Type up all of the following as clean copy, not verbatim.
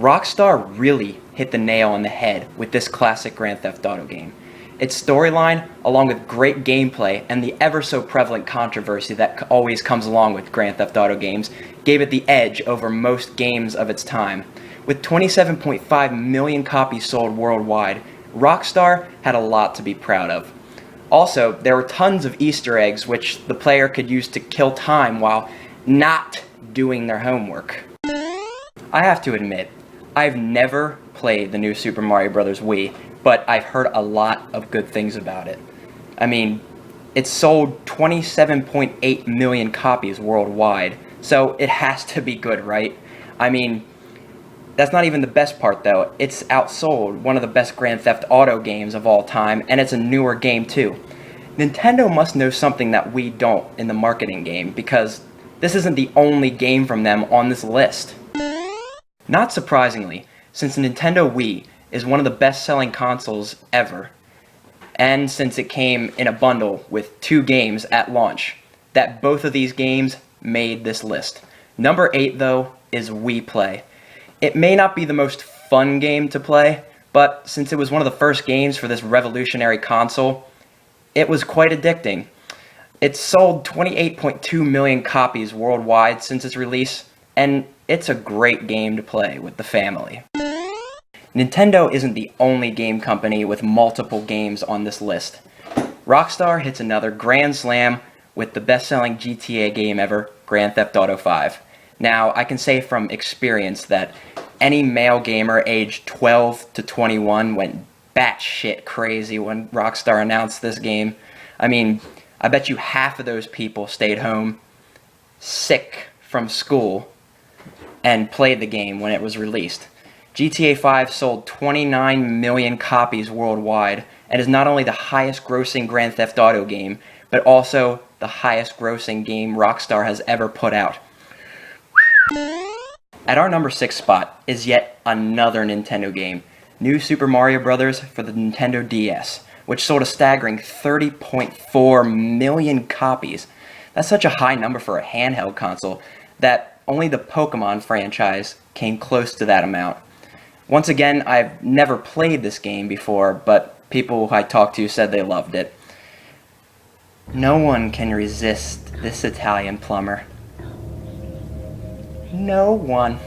Rockstar really hit the nail on the head with this classic Grand Theft Auto game. Its storyline, along with great gameplay and the ever so prevalent controversy that always comes along with Grand Theft Auto games, gave it the edge over most games of its time. With 27.5 million copies sold worldwide, Rockstar had a lot to be proud of. Also, there were tons of Easter eggs which the player could use to kill time while not doing their homework. I have to admit, I've never played the new Super Mario Bros. Wii, but I've heard a lot of good things about it. I mean, it sold 27.8 million copies worldwide, so it has to be good, right? I mean, that's not even the best part though. It's outsold one of the best Grand Theft Auto games of all time, and it's a newer game too. Nintendo must know something that we don't in the marketing game, because this isn't the only game from them on this list. Not surprisingly, since the Nintendo Wii is one of the best-selling consoles ever, and since it came in a bundle with 2 games at launch, that both of these games made this list. Number 8, though, is Wii Play. It may not be the most fun game to play, but since it was one of the first games for this revolutionary console, it was quite addicting. It's sold 28.2 million copies worldwide since its release, and it's a great game to play with the family. Nintendo isn't the only game company with multiple games on this list. Rockstar hits another grand slam with the best-selling GTA game ever, Grand Theft Auto 5. Now, I can say from experience that any male gamer aged 12 to 21 went batshit crazy when Rockstar announced this game. I mean, I bet you half of those people stayed home sick from school and played the game when it was released. GTA 5 sold 29 million copies worldwide and is not only the highest grossing Grand Theft Auto game, but also the highest grossing game Rockstar has ever put out. At our number 6 spot is yet another Nintendo game, New Super Mario Bros. For the Nintendo DS, which sold a staggering 30.4 million copies. That's such a high number for a handheld console that only the Pokemon franchise came close to that amount. Once again, I've never played this game before, but people I talked to said they loved it. No one can resist this Italian plumber. No one.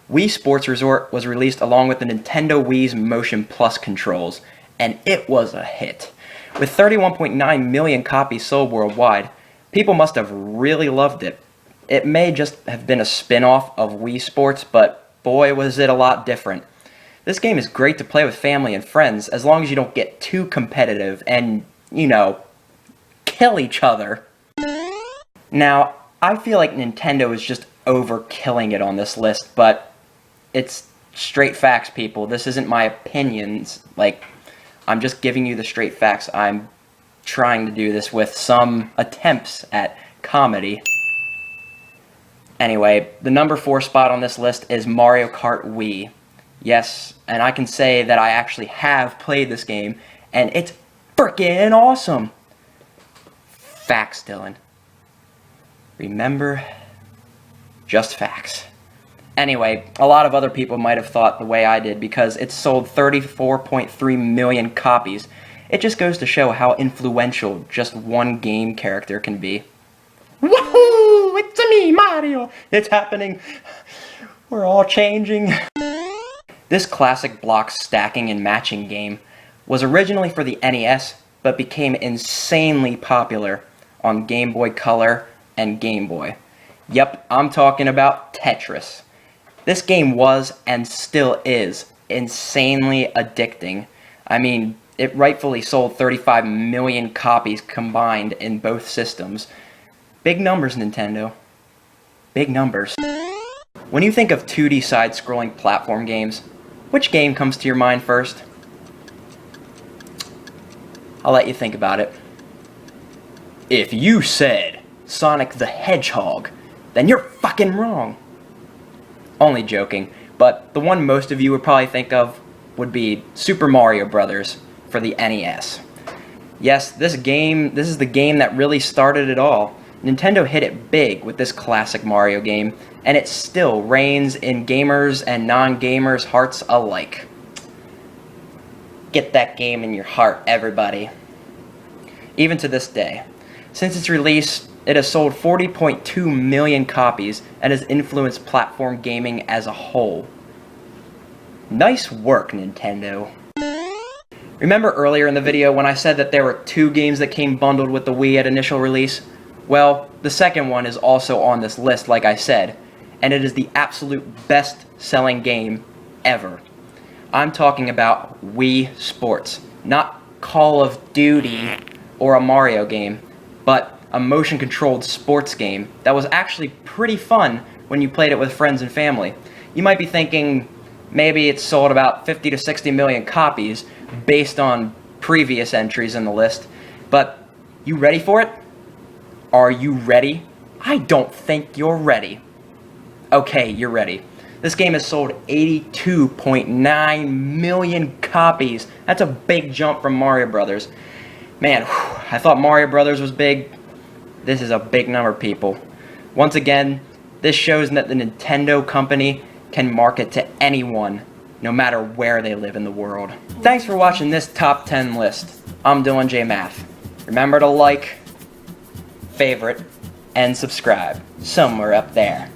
Wii Sports Resort was released along with the Nintendo Wii's Motion Plus controls, and it was a hit. With 31.9 million copies sold worldwide, people must have really loved it. It may just have been a spin-off of Wii Sports, but boy was it a lot different. This game is great to play with family and friends, as long as you don't get too competitive and, kill each other. Now, I feel like Nintendo is just overkilling it on this list, but it's straight facts, people. This isn't my opinions. I'm just giving you the straight facts. I'm trying to do this with some attempts at comedy. Anyway, the number 4 spot on this list is Mario Kart Wii. Yes, and I can say that I actually have played this game, and it's freaking awesome. Facts, Dylan. Remember, just facts. Anyway, a lot of other people might have thought the way I did because it sold 34.3 million copies. It just goes to show how influential just one game character can be. Woohoo! It's me, Mario! It's happening. We're all changing. This classic block stacking and matching game was originally for the NES, but became insanely popular on Game Boy Color and Game Boy. Yep, I'm talking about Tetris. This game was, and still is, insanely addicting. I mean, it rightfully sold 35 million copies combined in both systems. Big numbers, Nintendo. Big numbers. When you think of 2D side-scrolling platform games, which game comes to your mind first? I'll let you think about it. If you said Sonic the Hedgehog, then you're fucking wrong. Only joking, but the one most of you would probably think of would be Super Mario Bros. For the NES. Yes, this is the game that really started it all. Nintendo hit it big with this classic Mario game, and it still reigns in gamers and non-gamers' hearts alike. Get that game in your heart, everybody. Even to this day. Since its release, it has sold 40.2 million copies and has influenced platform gaming as a whole. Nice work, Nintendo. Remember earlier in the video when I said that there were 2 games that came bundled with the Wii at initial release? Well, the second one is also on this list, like I said, and it is the absolute best-selling game ever. I'm talking about Wii Sports, not Call of Duty or a Mario game, but a motion-controlled sports game that was actually pretty fun when you played it with friends and family. You might be thinking maybe it's sold about 50 to 60 million copies based on previous entries in the list, but you ready for it? Are you ready? I don't think you're ready. Okay, you're ready. This game has sold 82.9 million copies. That's a big jump from Mario Brothers. Man, I thought Mario Brothers was big. This is a big number, people. Once again, this shows that the Nintendo company can market to anyone, no matter where they live in the world. Thanks for watching this top 10 list. I'm Dylan J. Math. Remember to like, favorite, and subscribe somewhere up there.